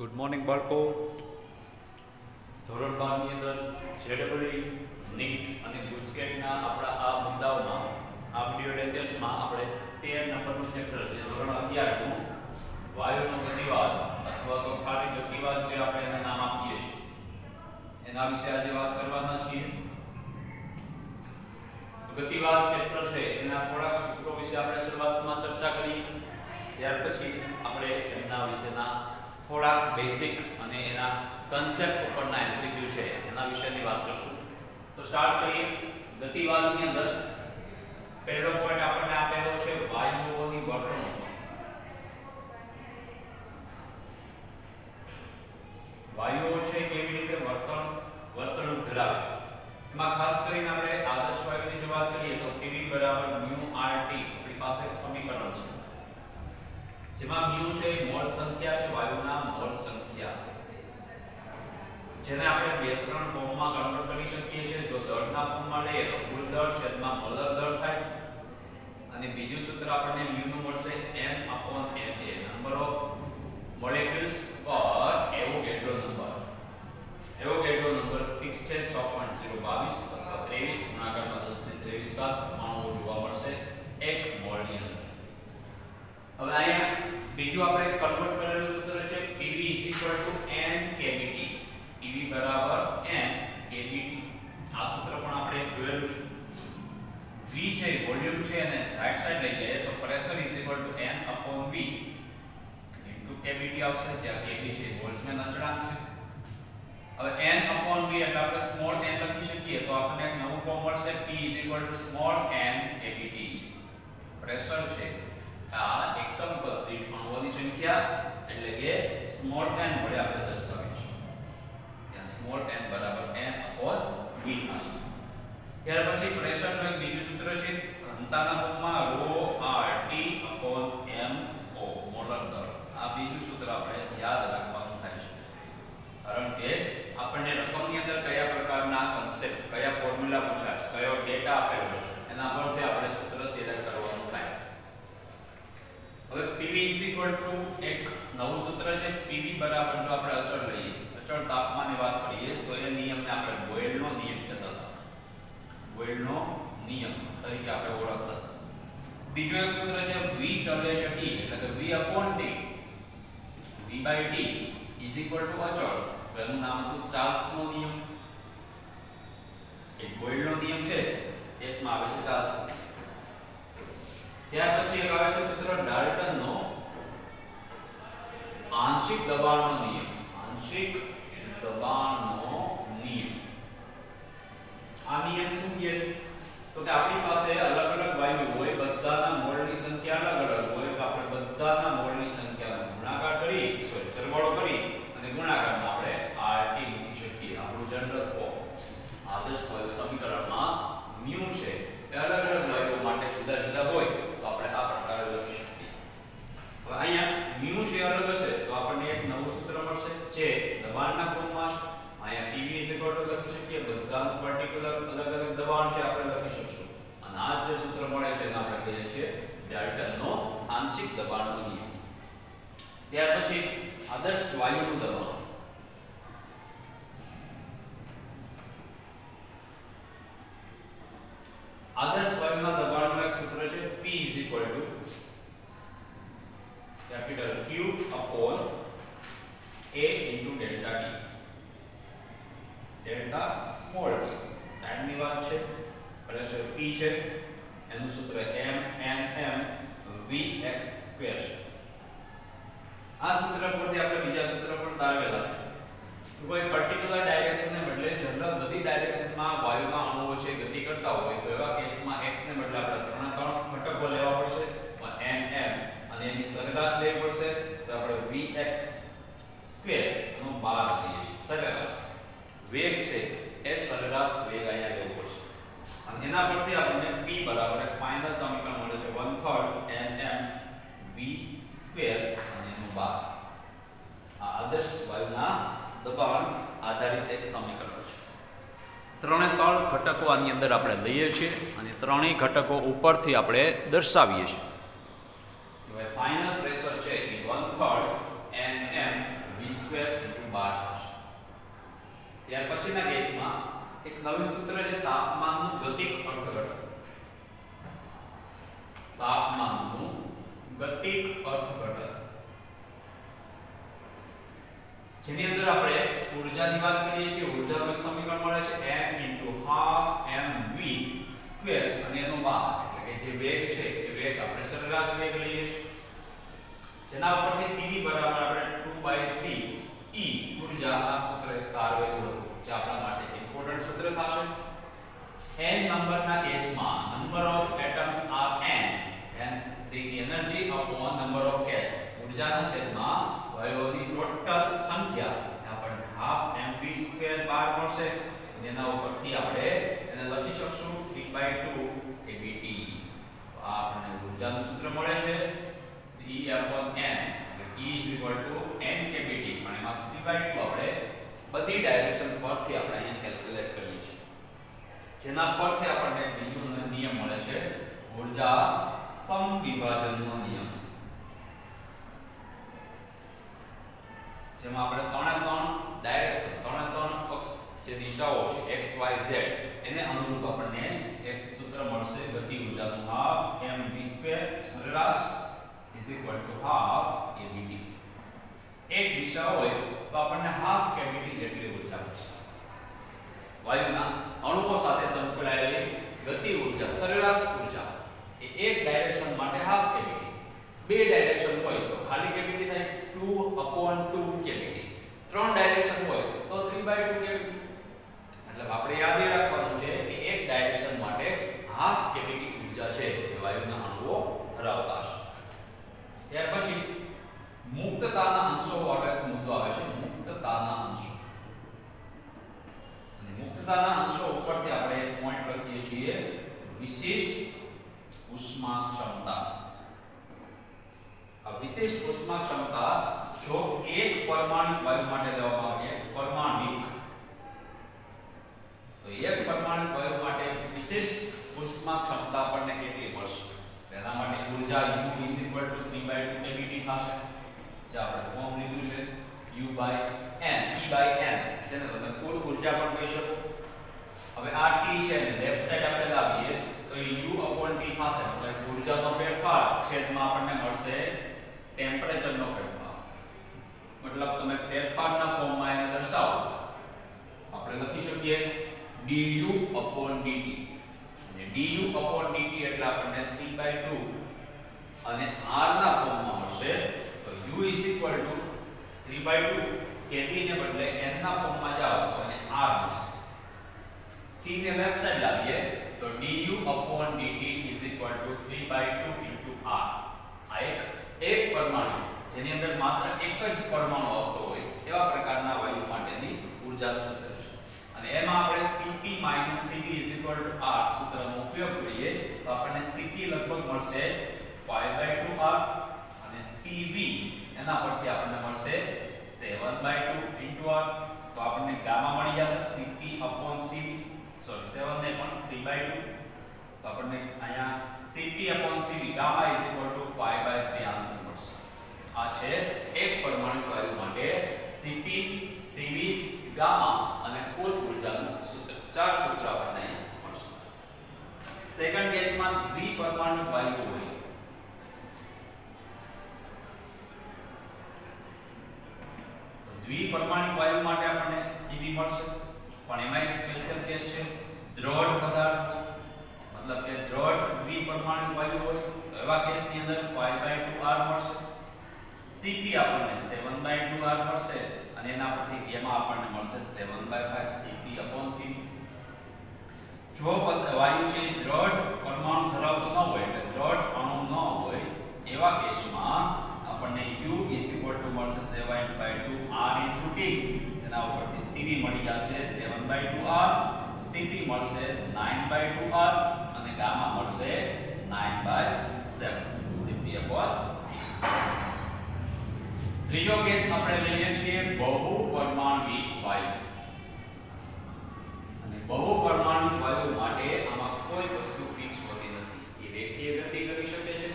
Good morning બાળકો. ધોરણ 12 ની અંદર જેડબલઈ, નીટ અને ગુજકેટના આપણા આ મુદ્દાઓમાં આ વિડિયો લેક્ચર્સમાં આપણે 13 નંબરનું ચેપ્ટર છે ધોરણ 11 નું વાયુનો ગતિવાદ અથવા તો ખાલી ગતિવાદ જે આપણે એને નામ આપીએ છીએ એના વિશે આજે વાત કરવાના છીએ. ગતિવાદ ચેપ્ટર છે એના થોડા સૂત્રો વિશે આપણે શરૂઆતમાં ચર્ચા કરી, ત્યાર પછી આપણે એના વિશેના થોડા બેઝિક અને એના કન્સેપ્ટ ઉપરના એમસીક્યુ છે એના વિશેની વાત કરશું. તો સ્ટાર્ટ કરીએ. ગતિવાદની અંદર પહેલો પોઈન્ટ આપણને આપેલો છે વાયુઓની વર્તણૂક. વાયુઓ છે કેવી રીતે વર્તણૂક ધરાવે છે એમાં ખાસ કરીને આપણે આદર્શ વાયુની જો વાત કરીએ તો Pv બરાબર μ RT આપણી પાસે એક સમીકરણ છે જેમાં μ છે મોલ સંખ્યા છે, વાયુના મોલ સંખ્યા, જેને આપણે બે ત્રણ ફોર્મમાં કન્વર્ટ કરી શકીએ છીએ. જો દળના ફોર્મમાં લઈએ તો કુલ દળ છેદમાં મોલર દળ થાય અને બીજું સૂત્ર આપણને μ નું મળશે n/ma, નંબર ઓફ મોલેક્યુલ્સ પર Avogadro number. Avogadro number fix છે 6.022 અથવા 23 ગુણાકારમાં 10 ની 23 ઘાત અણુઓ જોવા મળશે 1 મોલની અંદર. હવે અહીંયા બીજું આપણે કન્વર્ટ કરેલું સૂત્ર છે Pv n kBT. Pv બરાબર n kBT. આ સૂત્ર પણ આપણે જોયેલું છે. V છે વોલ્યુમ છે અને રાઈટ સાઈડ લઈ જઈએ તો પ્રેશર n/v kBT આવશે, જ્યાં kB છે બોલ્ટ્ઝમેન અચળાંક છે. હવે n/v એટલે આપણે સ્મોલ n લખી શકીએ તો આપણને એક નવું ફોર્મ મળશે P small n kBT. Pressure છે આ એકમ દીઠ અણુઓની સંખ્યા એટલે કે સ્મોલ n વડે આપણે દર્શાવીશું. ત્યાં સ્મોલ n બરાબર n/v થશે. ત્યાર પછી પ્રેશરનું એક બીજું સૂત્ર છે ઘનતાના ફોર્મમાં ρRT/mo, મોલર દળ. આ બીજું સૂત્ર આપણે યાદ રાખવાનું થાય છે કારણ કે આપણને રકમની અંદર કયા પ્રકારના કન્સેપ્ટ, કયા ફોર્મ્યુલા પૂછાય છે, કયો ડેટા આપેલો છે એના પરથી આપણે સૂત્ર સિલેક્ટ કરવાનું થાય. હવે Pv એક નવું સૂત્ર છે Pv બરાબર જો આપણે અચળ લઈએ, અચળ તાપમાનની વાત કરીએ તો એ નિયમને આપણે બોયલનો નિયમ કહેતા હતા. બોયલનો નિયમ તરીકે આપણે ઓળખતા હતા. બીજો એક સૂત્ર છે V ચલે છે T એટલે કે V/T. V/T અચળ. એનું નામ હતું ચાર્લ્સનો નિયમ. એક બોયલનો નિયમ છે, એકમાં આવે છે ચાર્લ્સ. ત્યાર પછી એક આવે છે સૂત્ર ડાલ્ટનનો આંશિક દબાણનો નિયમ. આંશિક દબાણનો નિયમ. આ નિયમ શું કહે છે તો કે આપણી પાસે અલગ અલગ વાયુ હોય, બધાના મોલની સંખ્યા અલગ અલગ હોય તો આપણે બધાના મોલની સંખ્યાનો ગુણાકાર કરી સરવાળો કરી અને ગુણાકારમાં આપણે RT મૂકી શકીએ. આપણું જનરલ ફોર્મ આદર્શ વાયુ સમીકરણમાં μ છે એ અલગ અલગ વાયુઓ માટે જુદા જુદા હોય તો આપણે આ પ્રકારે લખી શકીએ. હવે અહીંયા μ છે અલગ હશે તો આપણને એક નવું સૂત્ર મળશે જે દબાણના ફોર્મમાં છે. અહીંયા Pv લખી શકીએ, બધાનું પર્ટિક્યુલર અલગ અલગ દબાણ છે આપણે લખી શકશું અને આ જે સૂત્ર મળે છે એને આપણે કહીએ છીએ ડાલ્ટનનો આંશિક દબાણનો નિયમ. ત્યાર પછી આદર્શ વાયુનું દબાણ. આદર્શ વાયુના દબાણનું એક સૂત્ર છે P capital Q upon A into delta T. delta small t ટાઈમની વાત છે, પ્રેશર P છે, એનું સૂત્ર m/vx² છે. આ સૂત્ર પરથી આપણે બીજા સૂત્ર પણ તારવેલા છે. કોઈ પર્ટિક્યુલર ડાયરેક્શનને બદલે જનરલ બધી ડાયરેક્શનમાં વાયુના અણુઓ છે ગતિ કરતા હોય તો એવા કેસમાં x ને બદલે આપણે ત્રણ ઘટકો લેવા પડશે nm અને એની સરેરાશ લેવી પડશે તો આપણે vx² નો 12 લઈએ છીએ. સરેરાશ વેગ છે એ સરેરાશ વેગ અહીંયા લેવો પડશે અને એના પરથી આપણને p બરાબર એક ફાઇનલ સમીકરણ મળે છે 1/3 nm v² અને એનું 12. આ આદર્શ વાયુના દબાણ આધારિત એક સમીકરણ છે. ત્રણે ત્રણ ઘટકો આની અંદર આપણે લઈએ છીએ અને ત્રણેય ઘટકો ઉપરથી આપણે દર્શાવીએ છીએ. હવે ફાઇનલ પ્રેશર છે એ 1/3 nm v² ત્યાર પછીના કેસમાં એક નવીન સૂત્ર છે તાપમાનનું ગતિક અર્થઘટન. તાપમાનનું ગતિક અર્થઘટન, જેની અંદર આપણે ઊર્જાની વાત કરીએ છીએ. ઊર્જાનું એક સમીકરણ મળે છે m * 12 mv² અને એનો ભાગ એટલે કે જે વેગ છે એ વેગ આપણે સરેરાશ વેગ લઈએ છીએ, જેના ઉપરથી pv બરાબર આપણે 2/3 e ઊર્જા આ સૂત્ર તારવેલું હતું, જે આપણા માટે ઇમ્પોર્ટન્ટ સૂત્ર થશે. n નંબરના કેસમાં number of atoms are n and the energy upon number of gas, ઊર્જાના છેદમાં વાયુઓની ટોટલ સંખ્યા આપણને ½ mv² બાર મળશે. એના ઉપરથી આપણે એને લખી શકશું 3/2 kBT. તો આ આપણને ઊર્જાનું સૂત્ર મળે છે E/n, E = n kBT. પણ એમાં 3/2 આપણે બધી ડાયરેક્શન પરથી આપણે અહીંયા કેલ્ક્યુલેટ કરીએ છીએ, જેના પરથી આપણને બીજો નિયમ મળે છે ઊર્જા સમવિભાજનનો નિયમ, જેમાં આપણે ત્રણ ડાયરેક્શન, ત્રણ અક્ષ જે દિશાઓ છે x y z એને અનુરૂપ આપણને એક સૂત્ર મળશે ગતિ ઊર્જાનું ½ mv² સરેરાશ = ½ kBT. એક દિશા હોય તો આપણને ½ kBT જેટલી ઊર્જા મળશે. વાયુના અણુઓ સાથે સંકળાયેલી ગતિ ઊર્જા સરેરાશ ઊર્જા એ એક ડાયરેક્શન માટે ½ kBT, બે ડાયરેક્શન હોય તો ખાલી kBT થાય 2/2 kBT, ત્રણ ડાયરેક્શન હોય તો 3/2 kBT. मतलब આપણે યાદ રાખવાનું છે કે એક ડાયરેક્શન માટે ½ kBT ઊર્જા છે એ વાયુના અણુઓ ધરાવતા છે. ત્યાર પછી મુક્તતાના અંશો વાળો એક મુદ્દો આવે છે, મુક્તતાના અંશો. અને મુક્તતાના અંશો ઉપરથી આપણે એક પોઈન્ટ લખીએ છીએ વિશિષ્ટ ઉષ્મા ક્ષમતા. આ વિશિષ્ટ ઉષ્મા ક્ષમતા જો એક પરમાણુ વાયુ માટે લેવામાં આવે, પરમાણિક, તો એક પરમાણુ વાયુ માટે વિશિષ્ટ ઉષ્મા ક્ષમતા આપણને કેટલી મળશે? તેના માટે ઊર્જા U = 3/2 kBT થશે, જે આપણે ફોર્મ લીધું છે U/n, E/n, જેને તમે કુલ ઊર્જા પણ કહી શકો. હવે આ T છે ને લેફ્ટ સાઈડ આપણે લાવીએ તો U/T થશે, એટલે ઊર્જાનો ફેરફાર છેદમાં આપણને મળશે ટેમ્પરેચરનો ફેરફાર. મતલબ તમે ફેરફારના ફોર્મમાં એને દર્શાવો, આપણે લખી શકીએ du/dt. અને du/dt એટલે આપણને 3/2 અને r ના ફોર્મમાં મળશે તો u = 3/2 kb ને બદલે n ના ફોર્મમાં જાઓ તો એને r મળશે. t ને લેફ્ટ સાઈડ લાવીએ તો du/dt = 3/2 * r. આ એક પરમાણુ જેની અંદર માત્ર એક જ પરમાણુ આવતો હોય એવા પ્રકારના વાયુ માટેની ઊર્જાનું સૂત્ર છે. અને એમાં આપણે Cp - Cv = r સૂત્રનો ઉપયોગ કરીએ તો આપણને Cp લગભગ મળશે 5/2 r અને Cv એના પરથી આપણને મળશે 7/2 r. તો આપણને ગામા મળી જશે Cp/Cv, સોરી 7 ને પણ 3/2. તો આપણને અહીંયા Cp/Cv ગામા = 5/3 આન્સર મળશે. આ છે એક પરમાણુ વાયુ માટે Cp, Cv, ગામા અને કુલ ઊર્જાનું સૂત્ર. ચાર સૂત્ર આપણને મળશે. સેકન્ડ કેસમાં દ્વિપરમાણુ વાયુ હોય, તો દ્વિપરમાણુ વાયુ માટે આપણને Cv મળશે, પણ એમાં એક સ્પેશિયલ કેસ છે દ્રઢ પદાર્થ, મતલબ કે દ્રઢ દ્વિપરમાણુ વાયુ હોય તો એવા કેસની અંદર 5/2 r મળશે. Cp આપણને 7/2 r મળશે અને એના પરથી એમાં આપણને મળશે 7/5 Cp/Cv. જો વાયુ છે દ્રઢ પરમાણુ ધરાવતો ન હોય, એટલે દ્રઢ અણુ ન હોય એવા કેસમાં આપણને U = મળશે 7/2 r * t. એના ઉપરથી Cv મળી જશે 7/2 r, Cp મળશે 9/2 r અને ગામા મળશે 9/7 Cp/Cv. ત્રીજો કેસ આપણે લઈએ છીએ બહુપરમાણ્વિક વાયુ. અને બહુપરમાણુ વાયુ માટે આમાં કોઈ વસ્તુ ફિક્સ હોતી નથી. એ રેખીય ગતિ કરી શકે છે,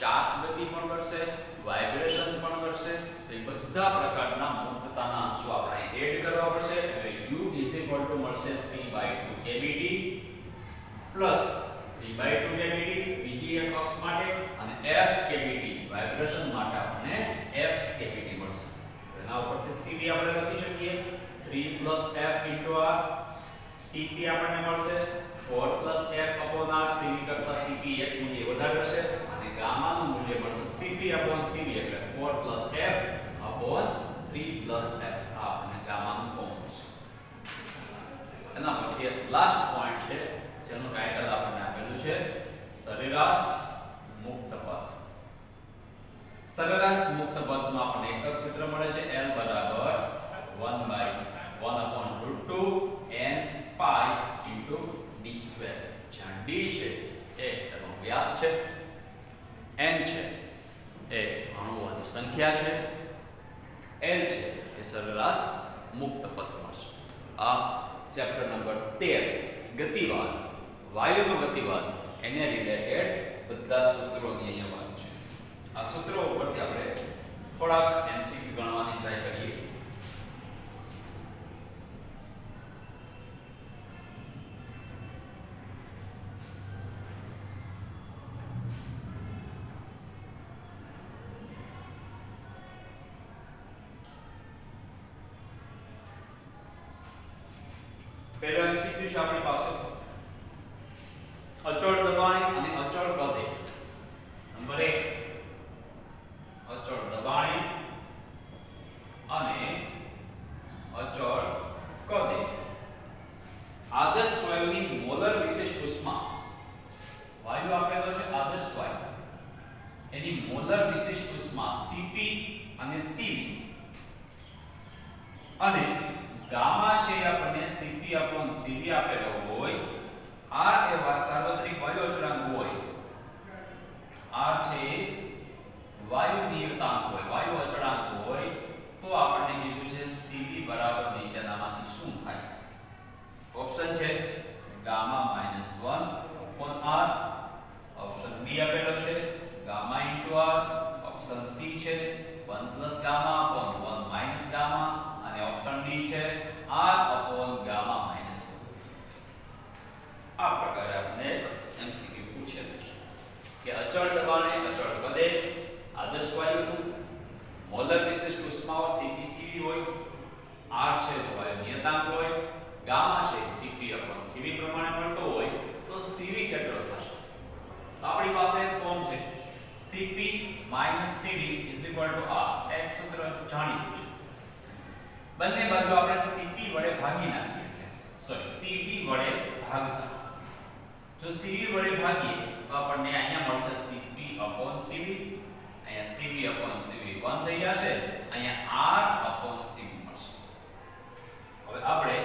ચાપ ગતિ પણ કરશે, વાઇબ્રેશન પણ કરશે. તો એ બધા પ્રકારના મુક્તતાના અંશો આપણે એડ કરવા પડશે. એટલે U ઇક્વલ ટુ મળશે 3/2 કેવીટી પ્લસ 3/2 કેવીટી બીજી એક અક્ષ માટે અને f કેવીટી વાઇબ્રેશન માટે આપણને f કેવીટી મળશે. એના ઉપરથી cv આપણે લખી શકીએ 3 f r. cp આપણને મળશે 4 f r. cv કરતા cp એક મૂલ્ય વધારે હશે અને ગામા નું મૂલ્ય મળશે cp cv એટલે 4 f 3 f. આ આપણને ગામા નું ફોર્મ મળશે. એના પછી લાસ્ટ પોઈન્ટ છે જેનું ટાઇટલ આપણને આપેલું છે સરેરાશ મુક્ત પથ. સરેરાશ મુક્ત પથમાં આપણને એક જ સૂત્ર મળે છે L બરાબર 1/1/√2 n pi d². જ્યાં d છે એ તેનો વ્યાસ છે, n છે એ અણુઓની સંખ્યા છે, l છે એ સરેરાશ મુક્ત પથ મળશે. આ ચેપ્ટર નંબર 13 ગતિવાદ, વાયુનો ગતિવાદ એને રિલેટેડ બધા સૂત્રોની અહીંયા વાત છે. આ સૂત્રો ઉપરથી આપણે થોડાક MCQ ગણવાની ટ્રાય કરીએ. પહેલો MCQ છે આપણી પાસે અચળ દબાણે અને અચળ કદે. નંબર 1 અચળ દબાણે અને અચળ કદે આદર્શ વાયુની મોલર વિશિષ્ટ ઉષ્મા. વાયુ આપેલો છે આદર્શ વાયુ, એની મોલર વિશિષ્ટ ઉષ્મા Cp અને Cv અને ગામા છે આપણને Cp/Cv આપેલો હોય. R એ સાર્વત્રિક વાયુ અચળાંક હોય. R છે વાયુ નિયતાંક હોય, વાયુ અચળાંક હોય તો આપણને કીધું છે Cv બરાબર નીચેનામાંથી શું થાય. ઓપ્શન છે ગામા -1/r. ઓપ્શન બી આપેલો છે ગામા * r. ઓપ્શન સી છે 1 ગામા / 1 ગામા અને ઓપ્શન ડી છે r/ગામા -1. આ પ્રકારે આપણે MCQ પૂછેલું છે કે અચળ દબાણે અચળ કદે આદર્શ વાયુનું મોલર વિશિષ્ટ ઉષ્માઓ Cp Cv હોય, r છે તો વાયુ નિયતાંક હોય, ગામા છે Cp/Cv પ્રમાણે મળતો હોય તો Cv કેટલો થશે. તો આપણી પાસે એક ફોર્મ છે Cp - Cv = r. એક સૂત્ર જાણીતું છે. બંને બાજુ આપણે Cp વડે ભાગી નાખીએ, Cv વડે ભાગતા. જો Cv વડે ભાગીએ તો આપણને અહીંયા મળશે Cp/Cv, અહીંયા Cv/Cv 1 થઈ જશે, અહીંયા r/Cv મળશે. હવે આપણે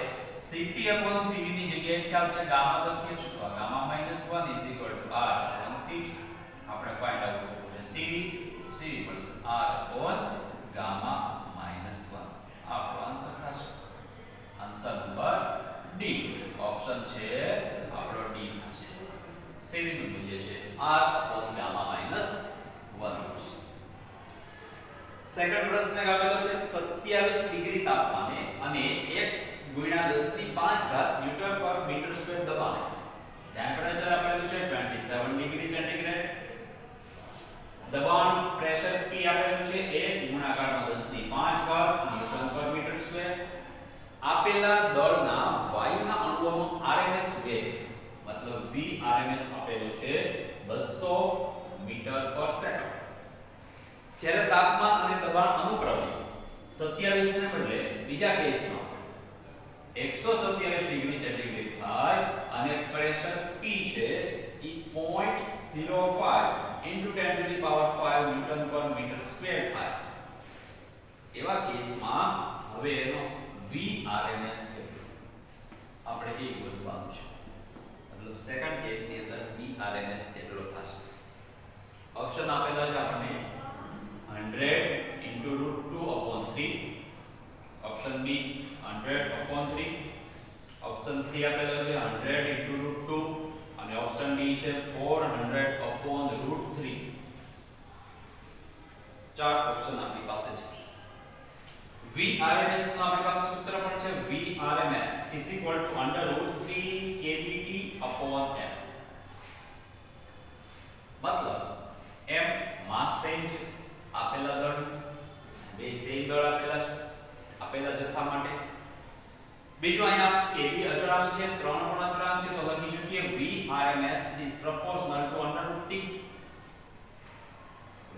Cp/Cv ની જગ્યાએ ખ્યાલ છે ગામા લખીએ છીએ તો ગામા -1 = r/Cv. આપણે ફાઇન્ડ આઉટ કરવું છે Cv મળશે r/ગામા -1. આપણો આન્સર થશે આન્સર નંબર ડી. ઓપ્શન છે આપણો ડી થશે. Cv નું મૂલ્ય છે r/ગામા -1 મળશે. સેકન્ડ પ્રશ્ન આપેલો છે 27 ડિગ્રી તાપમાને અને 1 × 10⁵ N/m² દબાણે ટેમ્પરેચર આપેલું છે 27 ડિગ્રી સેન્ટીગ્રેડ. દબાણ પ્રેશર P આપેલું છે 1 × 10⁵ N/m². આપેલા દળના વાયુના અણુઓનો RMS વેગ મતલબ Vrms આપેલો છે 200 મીટર/સેકન્ડ. જ્યારે તાપમાન અને દબાણ અનુક્રમે 27 ને બદલે બીજા કેસમાં 127 ડિગ્રી સેન્ટીગ્રેડ થાય અને પ્રેશર P છે ઈ 0.05 × 10⁵ N/m² થાય. એવા કેસમાં હવે એનો Vrms આપણે એ ગોતવાનું છે. મતલબ સેકન્ડ કેસની અંદર Vrms કેટલો થશે. ઓપ્શન આપેલા છે આપણને 100 √2/3. Option B 100/3. ઓપ્શન સી આપેલો છે 100 √2 અને ઓપ્શન ડી છે 400/√3. ચાર ઓપ્શન આપણી પાસે છે. V VRMS નું આપણી પાસે સૂત્ર પણ છે VRMS √3 kVT upon m. મતલબ m માસ ચેન્જ આપેલા દળ, બે સેમ દળ આપેલા છે આપેલા જથ્થા માટે. બીજું અહીંયા kV અચળાંક છે, 3 પણ અચળાંક છે, તો લખી શકીએ VRMS is proportional to √T.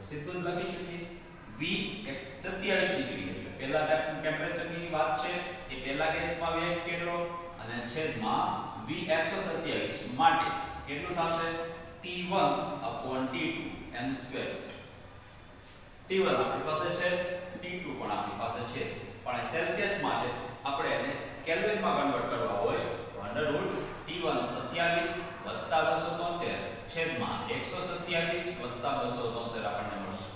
સીધું જ લખી શકીએ V 27 ડિગ્રી એટલે પહેલા ટેમ્પરેચરની વાત છે એ પહેલા કેસમાં વેગ કેટલો અને છેદમાં V 127 માટે કેટલું થશે T1/T2 એનું સ્ક્વેર. T1 આપણી પાસે છે, T2 પણ આપણી પાસે છે, પણ એ સેલ્સિયસ માં છે, આપણે એને કેલ્વિન માં કન્વર્ટ કરવા હોય તો √T1 27 + 273 છેદમાં 127 + 273 આપણને મળશે.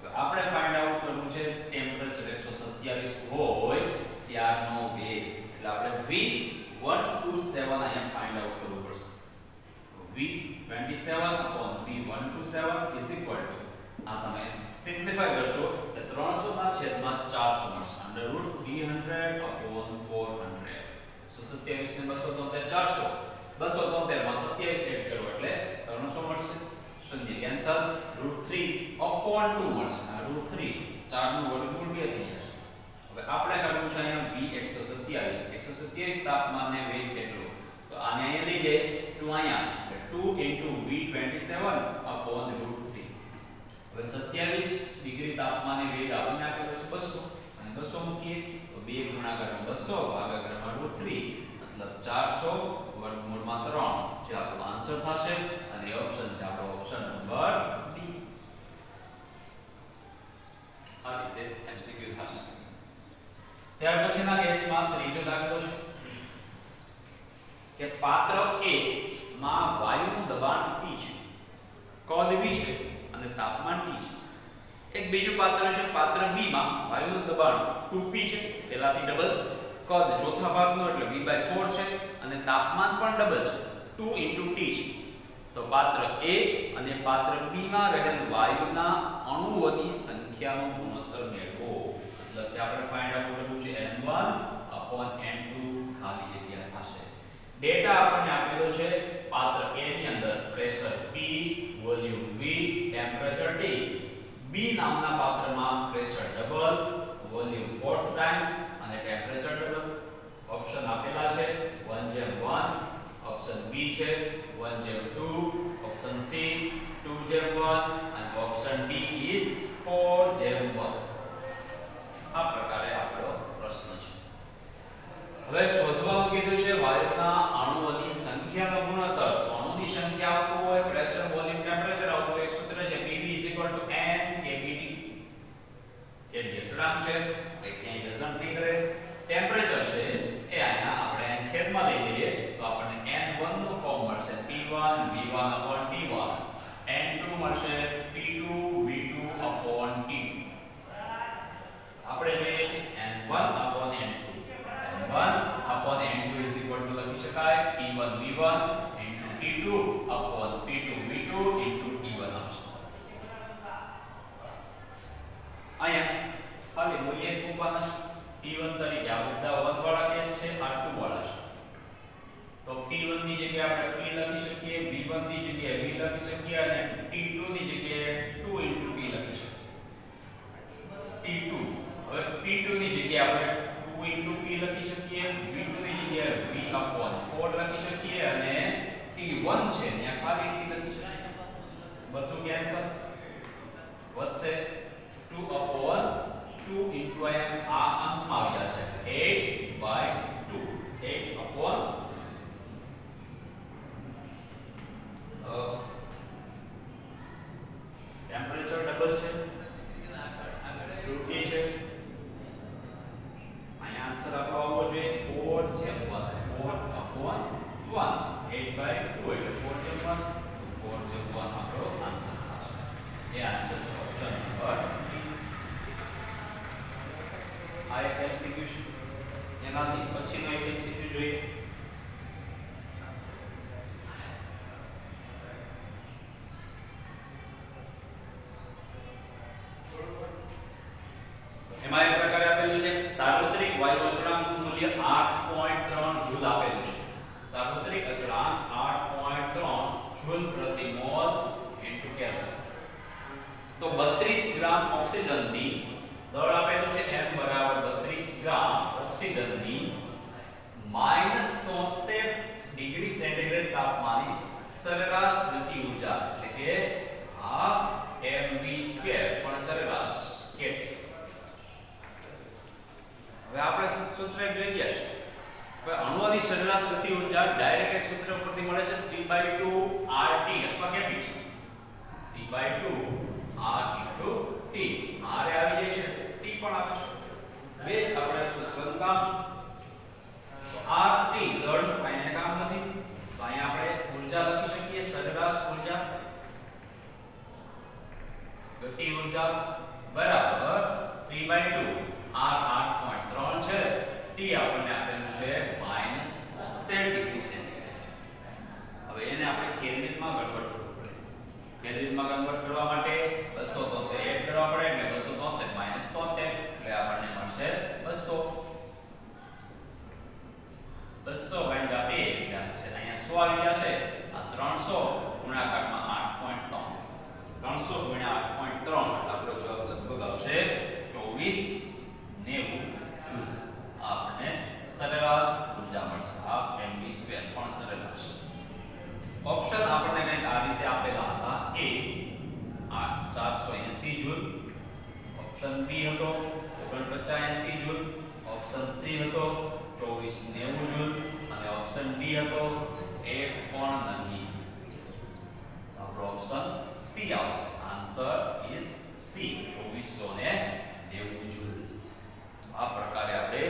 તો આપણે ફાઇન્ડ આઉટ કરવું છે ટેમ્પરેચર 127 હોય ત્યારનો વેગ, એટલે આપણે V127 અહીંયા ફાઇન્ડ આઉટ કરવું પડશે. V27/V127 is equal to, આ તમે સિમ્પ્લિફાય કરશો તો 300 ના છેદમાં 400 મળશે √300/400. 127 ને 273 400, 273 માં 27 એડ કરો એટલે 300 મળશે. શૂન્ય કેન્સલ, √3/2 મળશે. આ √3 4 નું વર્ગમૂળ 2 થઈ જશે. હવે આપણે કરવું છે અહીંયા V127 તાપમાનને વેગ કેટલો, તો આને અહીંયા લઈ લે 2 અહીંયા 2 * V27/√3. હવે 27 ડિગ્રી તાપમાને વેગ આપણને આપેલો છે 200 અને 200 મૂકીએ તો 2 ગુણાકાર 200 ભાગાકાર √3 મતલબ 400 વર્ગમૂળમાં 3 જે આપણો આન્સર થશે અને ઓપ્શન છે આપણો ઓપ્શન નંબર ડી. આ રીતે એમસીક્યુ થશે. ત્યાર પછીના કેસમાં ત્રીજો દાખલો છે કે પાત્ર A માં વાયુનું દબાણ P છે, કદ V છે અને તાપમાન T છે. એક બીજું પાત્ર છે, પાત્ર B માં વાયુનું દબાણ 2P છે, પહેલાથી ડબલ, કદ ચોથા ભાગનું એટલે V/4 છે અને તાપમાન પણ ડબલ છે 2 * T છે. તો પાત્ર A અને પાત્ર B માં રહેલ વાયુના અણુઓની સંખ્યાનો ગુણોત્તર મેળવો. એટલે કે આપણે ફાઇન્ડ આઉટ કરવું છે N1/N2 ખાલી જગ્યા થશે. ડેટા આપણને આપેલો છે પાત્ર A ની અંદર pressure P, volume V, temperature T. B નામના પાત્રમાં pressure double, volume 4th times અને ટેમ્પરેચર ડબલ. ઓપ્શન આપેલા છે 1:1, ઓપ્શન B છે 1:2, ઓપ્શન C 2:1 અને ઓપ્શન D is 4:1. આ પ્રકારે આપણો પ્રશ્ન છે. હવે શોધવાનું કીધું છે વાયુના અણુઓની સંખ્યાનો ગુણોત્તર. અણુની સંખ્યા આપવું હોય, પ્રેશર, વોલ્યુમ, ટેમ્પરેચર આપવું હોય, એક સૂત્ર છે Pv = N kBT. કે અચળાંક છે એટલે ક્યાંય રેઝન્ટ નહીં કરે. ટેમ્પરેચર છે એ અહીંયા આપણે છેદમાં લઈ લઈએ તો આપણને N1 નું ફોર્મ મળશે T1 V1/T1, N2 મળશે T2 V2/T2. આપણે જોઈએ છે N1/N2. N1/N2 is equal to લખી શકાય T1 V1 * T2/P2 V2 * T1 આવશે. અહીંયા ખાલી મૂલ્ય મૂકવાના. T1 તરીકે આ બધા 1 વાળા કેસ છે, આ 2 વાળા છે. તો T1 ની જગ્યાએ આપણે P લખી શકીએ, V1 ની જગ્યાએ V લખી શકીએ અને T2 ની જગ્યાએ 2 * P લખી શકીએ. T2 હવે P2 ની જગ્યાએ આપણે 2 * P લખી શકીએ, V2 ની જગ્યાએ V/4 લખી શકીએ અને T1 છે ત્યાં ખાલી T લખી શકીએ. બધું કેન્સલ, વધશે 2/2 આ અંશમાં આવી જશે 8/2. 8/, ટેમ્પરેચર ડબલ છે, 2T છે. અહીંયા આન્સર આપણો આવવો જોઈએ 4/1. 8/2 એટલે 4/1. 4/1 આપણો આન્સર થશે. એ આન્સર છે ઓપ્શન નંબર ડી. આ એક એમસીક્યુ છે. એનાથી પછીનો એક એમસીક્યુ જોઈએ. એમાં એક પ્રકારે આપેલું છે તો 32 ગ્રામ ઓક્સિજનની દળ આપેલું છે m બરાબર 32 ગ્રામ ઓક્સિજનની -73 ડિગ્રી સેન્ટીગ્રેડ તાપમાને સરેરાશ ગતિ ઊર્જા એટલે કે હાફ mv2 પણ સરેરાશ કેટલી. હવે આપણે સૂત્ર એક લઈ ગયા છે. હવે અણુઓની સરેરાશ ગતિ ઊર્જા ડાયરેક્ટ એક સૂત્ર ઉપરથી મળે છે 3/2 RT અથવા capital 3/2 R into T. R આવી જાય છે, T પણ આવે છે. બે જ આપણે સૂત્રનું કામ છે. તો RT દળનું કાંઈ કામ નથી. તો અહીંયા આપણે ઊર્જા લખી શકીએ સરેરાશ ઊર્જા ગતિ ઊર્જા બરાબર 3/2 R 8.3 છે. T આપણને આપેલું છે -73 ડિગ્રી સેન્ટીગ્રેડ. હવે એને આપણે કેલ્વિનમાં કન્વર્ટ કરવું પડે. કેલ્વિનમાં કન્વર્ટ કરવા માટે 273 એડ કરવા પડે એટલે 273 -73 એટલે આપણને મળશે 200. 200 ભાગ્યા 2 એટલે છે અહીંયા 100 આવી જશે. આ 300 ગુણાકારમાં 8.3 300 ગુણ્યા 8.3 એટલે આપણો જવાબ લગભગ આવશે 2490 જૂલ. આપણને સરેરાશ ઊર્જા મળશે હાફ mv2 પણ સરેરાશ. ઓપ્શન આપણને કંઈક આ રીતે આપેલા હતા. A 480 જૂલ, ઓપ્શન B હતો 4980 જૂલ, ઓપ્શન C હતો 2490 જૂલ અને ઓપ્શન D હતો 1 પણ નહીં. આપણો ઓપ્શન C આવશે. Answer is C 2490 joule. આ પ્રકારે આપણે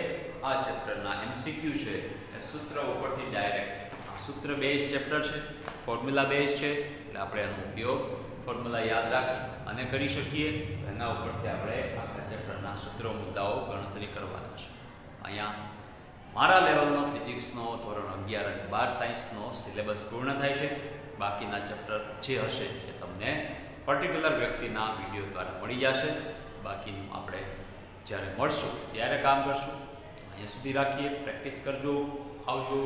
આ ચેપ્ટરના MCQ છે એ સૂત્ર ઉપરથી ડાયરેક્ટ સૂત્ર બેઝ ચેપ્ટર છે, ફોર્મ્યુલા બેઝ છે એટલે આપણે એનો ઉપયોગ ફોર્મ્યુલા યાદ રાખી અને કરી શકીએ. એના ઉપરથી આપણે આખા ચેપ્ટરના સૂત્રો મુદ્દાઓ ગણતરી કરવાના છે. અહીંયા મારા લેવલનો ફિઝિક્સનો ધોરણ 11 અને 12 સાયન્સનો સિલેબસ પૂર્ણ થાય છે. બાકીના ચેપ્ટર જે હશે એ તમને પર્ટિક્યુલર વ્યક્તિના વિડીયો દ્વારા મળી જશે. બાકીનું આપણે જ્યારે મળશું ત્યારે કામ કરશું. અહીંયા સુધી રાખીએ. પ્રેક્ટિસ કરજો. આવજો.